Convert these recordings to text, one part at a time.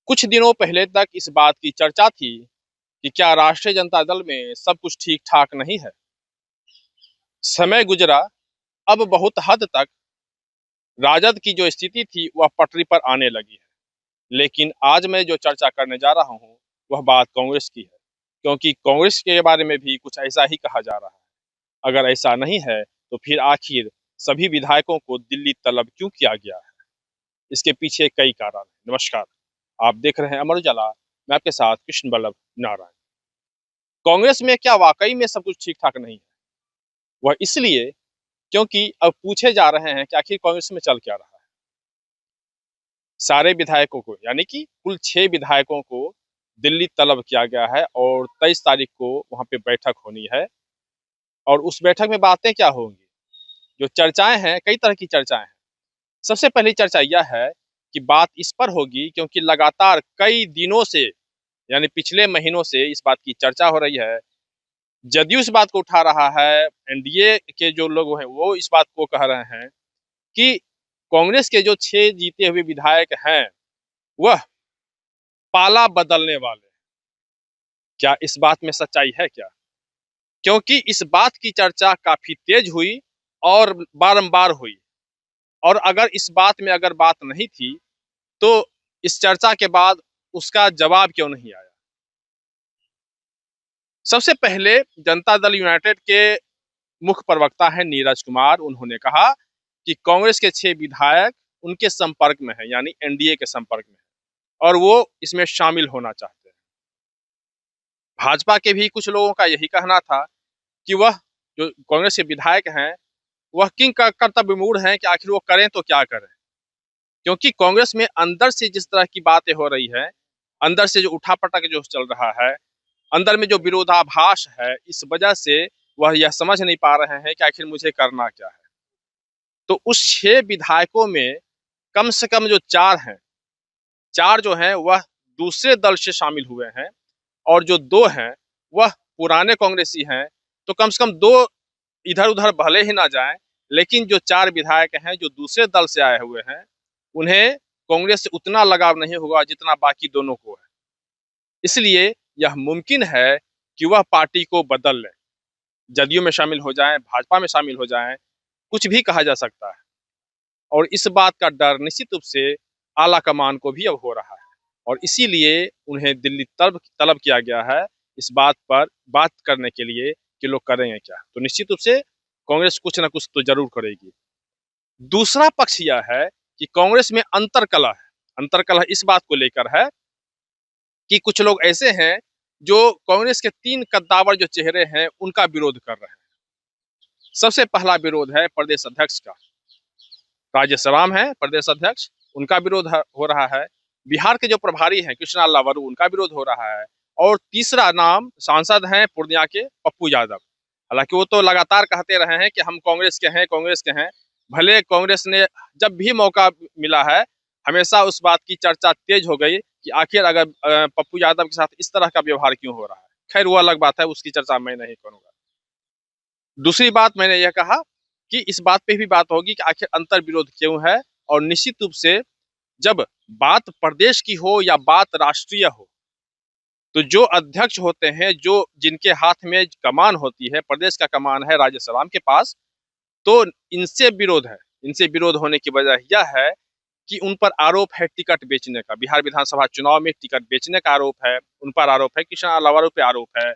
कुछ दिनों पहले तक इस बात की चर्चा थी कि क्या राष्ट्रीय जनता दल में सब कुछ ठीक ठाक नहीं है। समय गुजरा, अब बहुत हद तक राजद की जो स्थिति थी वह पटरी पर आने लगी है। लेकिन आज मैं जो चर्चा करने जा रहा हूँ वह बात कांग्रेस की है, क्योंकि कांग्रेस के बारे में भी कुछ ऐसा ही कहा जा रहा है। अगर ऐसा नहीं है तो फिर आखिर सभी विधायकों को दिल्ली तलब क्यों किया गया है? इसके पीछे कई कारण हैं। नमस्कार, आप देख रहे हैं अमर उजाला। मैं आपके साथ कृष्ण बल्लभ नारायण। कांग्रेस में क्या वाकई में सब कुछ ठीक ठाक नहीं है? वह इसलिए क्योंकि अब पूछे जा रहे हैं कि आखिर कांग्रेस में चल क्या रहा है। सारे विधायकों को, यानी कि कुल 6 विधायकों को दिल्ली तलब किया गया है और 23 तारीख को वहां पे बैठक होनी है। और उस बैठक में बातें क्या होंगी, जो चर्चाएं हैं, कई तरह की चर्चाएं हैं। सबसे पहली चर्चा यह है कि बात इस पर होगी, क्योंकि लगातार कई दिनों से, यानी पिछले महीनों से इस बात की चर्चा हो रही है। जदयू इस बात को उठा रहा है, एनडीए के जो लोग हैं वो इस बात को कह रहे हैं कि कांग्रेस के जो 6 जीते हुए विधायक हैं वह पाला बदलने वाले। क्या इस बात में सच्चाई है क्या? क्योंकि इस बात की चर्चा काफी तेज हुई और बारंबार हुई। और अगर इस बात में अगर बात नहीं थी तो इस चर्चा के बाद उसका जवाब क्यों नहीं आया? सबसे पहले जनता दल यूनाइटेड के मुख्य प्रवक्ता है नीरज कुमार। उन्होंने कहा कि कांग्रेस के 6 विधायक उनके संपर्क में है, यानी एनडीए के संपर्क में है, और वो इसमें शामिल होना चाहते हैं। भाजपा के भी कुछ लोगों का यही कहना था कि वह जो कांग्रेस के विधायक हैं वह किंग का कर्तव्य मूड है कि आखिर वो करें तो क्या करें। क्योंकि कांग्रेस में अंदर से जिस तरह की बातें हो रही है, अंदर से जो उठापटक जो चल रहा है, अंदर में जो विरोधाभास है, इस वजह से वह यह समझ नहीं पा रहे हैं कि आखिर मुझे करना क्या है। तो उस 6 विधायकों में कम से कम जो 4 हैं, 4 जो हैं वह दूसरे दल से शामिल हुए हैं, और जो 2 हैं वह पुराने कांग्रेसी हैं। तो कम से कम 2 इधर उधर भले ही ना जाएं, लेकिन जो 4 विधायक हैं जो दूसरे दल से आए हुए हैं, उन्हें कांग्रेस से उतना लगाव नहीं होगा जितना बाकी दोनों को है। इसलिए यह मुमकिन है कि वह पार्टी को बदल लें, जदयू में शामिल हो जाएं, भाजपा में शामिल हो जाएं, कुछ भी कहा जा सकता है। और इस बात का डर निश्चित रूप से आला कमान को भी अब हो रहा है, और इसीलिए उन्हें दिल्ली तलब किया गया है इस बात पर बात करने के लिए कि लोग करेंगे क्या। तो निश्चित रूप से कांग्रेस कुछ ना कुछ तो जरूर करेगी। दूसरा पक्ष यह है कि कांग्रेस में अंतरकलह है। अंतरकलह इस बात को लेकर है कि कुछ लोग ऐसे हैं जो कांग्रेस के 3 कद्दावर जो चेहरे हैं उनका विरोध कर रहे हैं। सबसे पहला विरोध है प्रदेश अध्यक्ष का। राजेश है प्रदेश अध्यक्ष, उनका विरोध हो रहा है। बिहार के जो प्रभारी हैं कृष्णा लावरू, उनका विरोध हो रहा है। और तीसरा नाम सांसद हैं पूर्णिया के पप्पू यादव। हालांकि वो तो लगातार कहते रहे हैं कि हम कांग्रेस के हैं, कांग्रेस के हैं। भले कांग्रेस ने जब भी मौका मिला है हमेशा उस बात की चर्चा तेज हो गई कि आखिर अगर पप्पू यादव के साथ इस तरह का व्यवहार क्यों हो रहा है। खैर वो अलग बात है, उसकी चर्चा मैं नहीं करूंगा। दूसरी बात मैंने यह कहा कि इस बात पे भी बात होगी कि आखिर अंतर विरोध क्यों है। और निश्चित रूप से जब बात प्रदेश की हो या बात राष्ट्रीय हो, तो जो अध्यक्ष होते हैं, जो जिनके हाथ में कमान होती है, प्रदेश का कमान है राजेश राम के पास, तो इनसे विरोध है। इनसे विरोध होने की वजह यह है कि उन पर आरोप है टिकट बेचने का। बिहार विधानसभा चुनाव में टिकट बेचने का आरोप है, उन पर आरोप है, कृष्णा लावरू पे आरोप है,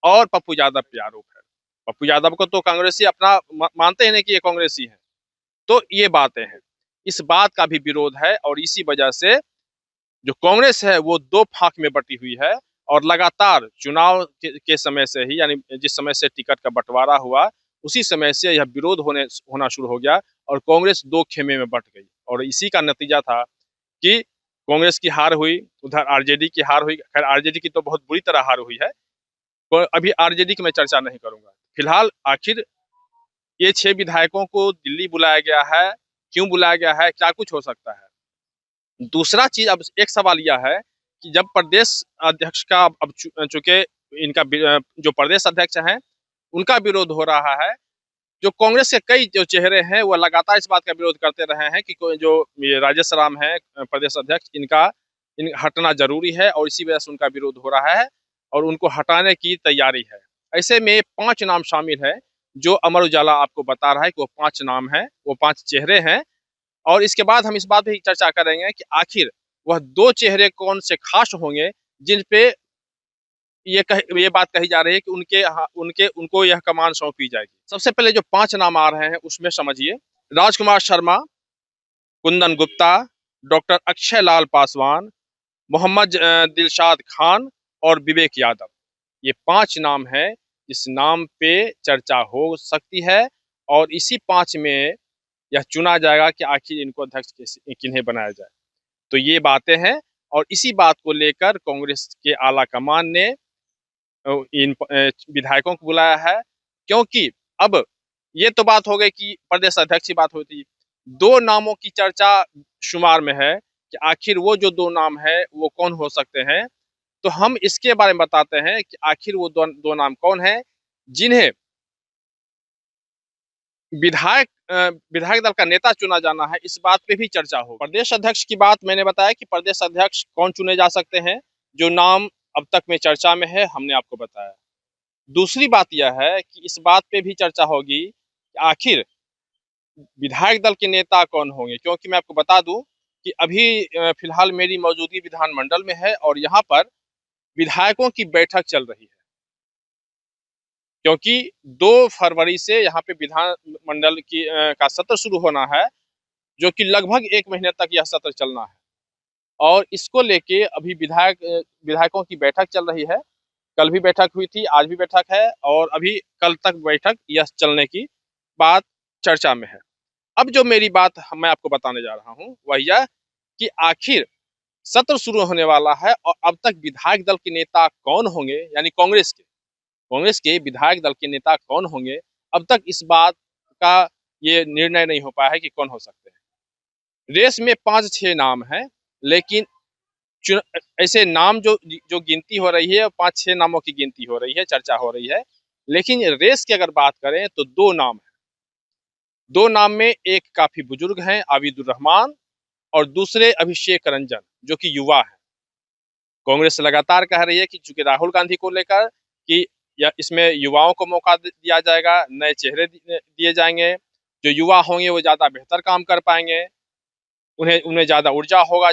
और पप्पू यादव पे आरोप है। पप्पू यादव को तो कांग्रेसी अपना मानते ही नहीं कि ये कांग्रेसी है। तो ये बातें हैं, इस बात का भी विरोध है। और इसी वजह से जो कांग्रेस है वो 2 फाक में बटी हुई है। और लगातार चुनाव के समय से ही, यानी जिस समय से टिकट का बंटवारा हुआ उसी समय से यह विरोध होना शुरू हो गया, और कांग्रेस 2 खेमे में बट गई। और इसी का नतीजा था कि कांग्रेस की हार हुई, उधर आरजेडी की हार हुई। खैर आरजेडी की तो बहुत बुरी तरह हार हुई है, तो अभी आरजेडी की मैं चर्चा नहीं करूंगा। फिलहाल आखिर ये 6 विधायकों को दिल्ली बुलाया गया है, क्यों बुलाया गया है, क्या कुछ हो सकता है। दूसरा चीज, अब एक सवाल यह है कि जब प्रदेश अध्यक्ष का अब चूंकि इनका जो प्रदेश अध्यक्ष हैं उनका विरोध हो रहा है, जो कांग्रेस के कई जो चेहरे हैं वो लगातार इस बात का विरोध करते रहे हैं कि जो ये राजेश राम है प्रदेश अध्यक्ष, इनका इन हटना जरूरी है और इसी वजह से उनका विरोध हो रहा है और उनको हटाने की तैयारी है। ऐसे में 5 नाम शामिल है जो अमर उजाला आपको बता रहा है कि वो 5 नाम है, वो 5 चेहरे हैं। और इसके बाद हम इस बात पे चर्चा करेंगे कि आखिर वह 2 चेहरे कौन से खास होंगे जिन पे ये बात कही जा रही है कि उनको यह कमान सौंपी जाएगी। सबसे पहले जो 5 नाम आ रहे हैं उसमें समझिए राजकुमार शर्मा, कुंदन गुप्ता, डॉक्टर अक्षय लाल पासवान, मोहम्मद दिलशाद खान और विवेक यादव। ये 5 नाम है जिस नाम पे चर्चा हो सकती है और इसी 5 में यह चुना जाएगा कि आखिर इनको अध्यक्ष किन्हें बनाया जाए। तो ये बातें हैं और इसी बात को लेकर कांग्रेस के आला कमान ने इन विधायकों को बुलाया है, क्योंकि अब ये तो बात हो गई कि प्रदेश अध्यक्ष की बात होती, 2 नामों की चर्चा शुमार में है कि आखिर वो जो 2 नाम है वो कौन हो सकते हैं। तो हम इसके बारे में बताते हैं कि आखिर वो दो नाम कौन है जिन्हें विधायक दल का नेता चुना जाना है। इस बात पे भी चर्चा हो। प्रदेश अध्यक्ष की बात मैंने बताया कि प्रदेश अध्यक्ष कौन चुने जा सकते हैं, जो नाम अब तक में चर्चा में है हमने आपको बताया। दूसरी बात यह है कि इस बात पे भी चर्चा होगी कि आखिर विधायक दल के नेता कौन होंगे, क्योंकि मैं आपको बता दूं कि अभी फिलहाल मेरी मौजूदगी विधानमंडल में है और यहाँ पर विधायकों की बैठक चल रही है, क्योंकि 2 फरवरी से यहाँ पे विधानमंडल का सत्र शुरू होना है, जो कि लगभग 1 महीने तक यह सत्र चलना है। और इसको लेके अभी विधायकों की बैठक चल रही है। कल भी बैठक हुई थी, आज भी बैठक है और अभी कल तक बैठक यह चलने की बात चर्चा में है। अब जो मेरी बात मैं आपको बताने जा रहा हूँ वह यह कि आखिर सत्र शुरू होने वाला है और अब तक विधायक दल के नेता कौन होंगे, यानी कांग्रेस के विधायक दल के नेता कौन होंगे, अब तक इस बात का ये निर्णय नहीं हो पाया है कि कौन हो सकते हैं। रेस में 5-6 नाम हैं, लेकिन ऐसे नाम जो जो गिनती हो रही है 5-6 नामों की गिनती हो रही है, चर्चा हो रही है। लेकिन रेस की अगर बात करें तो 2 नाम है। 2 नाम में एक काफी बुजुर्ग हैं आबिदुर रहमान और दूसरे अभिषेक रंजन, जो कि युवा है। कांग्रेस लगातार कह रही है कि चूंकि राहुल गांधी को लेकर कि या इसमें युवाओं को मौका दिया जाएगा, नए चेहरे दिए जाएंगे, जो युवा होंगे वो ज्यादा बेहतर काम कर पाएंगे, उन्हें उनमें ज्यादा ऊर्जा होगा,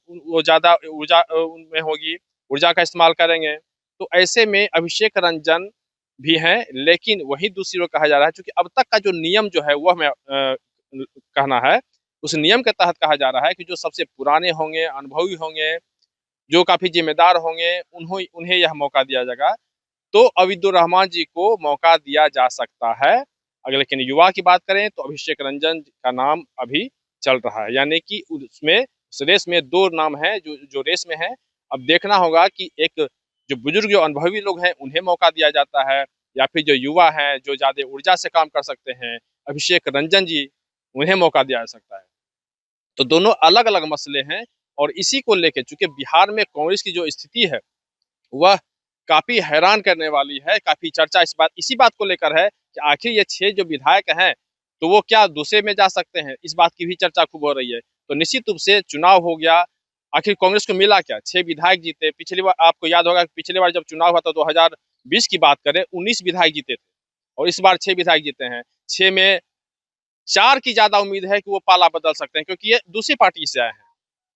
वो ज्यादा ऊर्जा उनमें होगी, ऊर्जा का इस्तेमाल करेंगे। तो ऐसे में अभिषेक रंजन भी हैं, लेकिन वही दूसरी ओर कहा जा रहा है क्योंकि अब तक का जो नियम जो है वह हमें कहना है, उस नियम के तहत कहा जा रहा है कि जो सबसे पुराने होंगे, अनुभवी होंगे, जो काफी जिम्मेदार होंगे, उन्हें यह मौका दिया जाएगा। तो अबिदुर रहमान जी को मौका दिया जा सकता है। अगर लेकिन युवा की बात करें तो अभिषेक रंजन का नाम अभी चल रहा है, यानी कि उसमें उस रेस में 2 नाम है जो जो रेस में है। अब देखना होगा कि एक जो बुजुर्ग जो अनुभवी लोग हैं उन्हें मौका दिया जाता है या फिर जो युवा हैं जो ज्यादा ऊर्जा से काम कर सकते हैं, अभिषेक रंजन जी, उन्हें मौका दिया जा सकता है। तो दोनों अलग अलग मसले हैं और इसी को लेकर चूंकि बिहार में कांग्रेस की जो स्थिति है वह काफी हैरान करने वाली है। काफी चर्चा इसी बात को लेकर है कि आखिर ये 6 जो विधायक हैं तो वो क्या दूसरे में जा सकते हैं, इस बात की भी चर्चा खूब हो रही है। तो निश्चित रूप से चुनाव हो गया, आखिर कांग्रेस को मिला क्या, 6 विधायक जीते। पिछली बार आपको याद होगा, पिछली बार जब चुनाव हुआ था 2020 की बात करें, 19 विधायक जीते थे और इस बार 6 विधायक जीते हैं। 6 में 4 की ज्यादा उम्मीद है कि वो पाला बदल सकते हैं, क्योंकि ये दूसरी पार्टी से आए हैं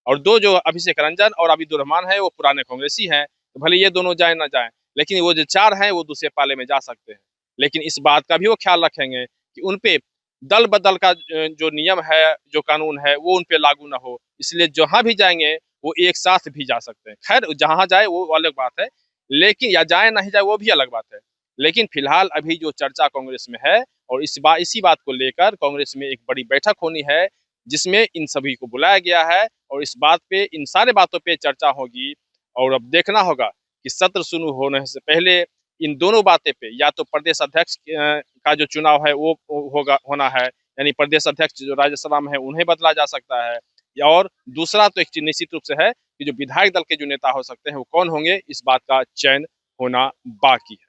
और 2 जो अभिषेक रंजन और अबिदुर रहमान है वो पुराने कांग्रेसी हैं। तो भले ये दोनों जाए ना जाए, लेकिन वो जो 4 हैं वो दूसरे पाले में जा सकते हैं। लेकिन इस बात का भी वो ख्याल रखेंगे कि उनपे दल बदल का जो नियम है, जो कानून है, वो उनपे लागू ना हो, इसलिए जहां भी जाएंगे वो एक साथ भी जा सकते हैं। खैर जहां जाए वो अलग बात है, लेकिन या जाए नहीं जाए वो भी अलग बात है। लेकिन फिलहाल अभी जो चर्चा कांग्रेस में है और इसी बात को लेकर कांग्रेस में एक बड़ी बैठक होनी है जिसमें इन सभी को बुलाया गया है और इस बात पे, इन सारे बातों पे चर्चा होगी। और अब देखना होगा कि सत्र शुरू होने से पहले इन दोनों बातें पे या तो प्रदेश अध्यक्ष का जो चुनाव है वो होना है, यानी प्रदेश अध्यक्ष जो राज्यसभा में है उन्हें बदला जा सकता है, या और दूसरा तो एक चीज निश्चित रूप से है कि जो विधायक दल के जो नेता हो सकते हैं वो कौन होंगे, इस बात का चयन होना बाकी है।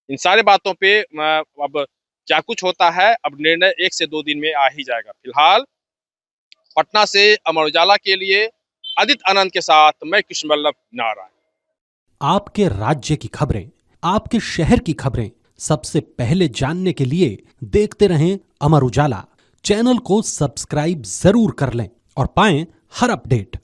इन सारे बातों पे अब क्या कुछ होता है, अब निर्णय 1 से 2 दिन में आ ही जाएगा। फिलहाल पटना से अमर उजाला के लिए आदित्य आनंद के साथ मैं कृष्ण वल्लभ नारायण। आपके राज्य की खबरें, आपके शहर की खबरें सबसे पहले जानने के लिए देखते रहें अमर उजाला। चैनल को सब्सक्राइब जरूर कर लें और पाएं हर अपडेट।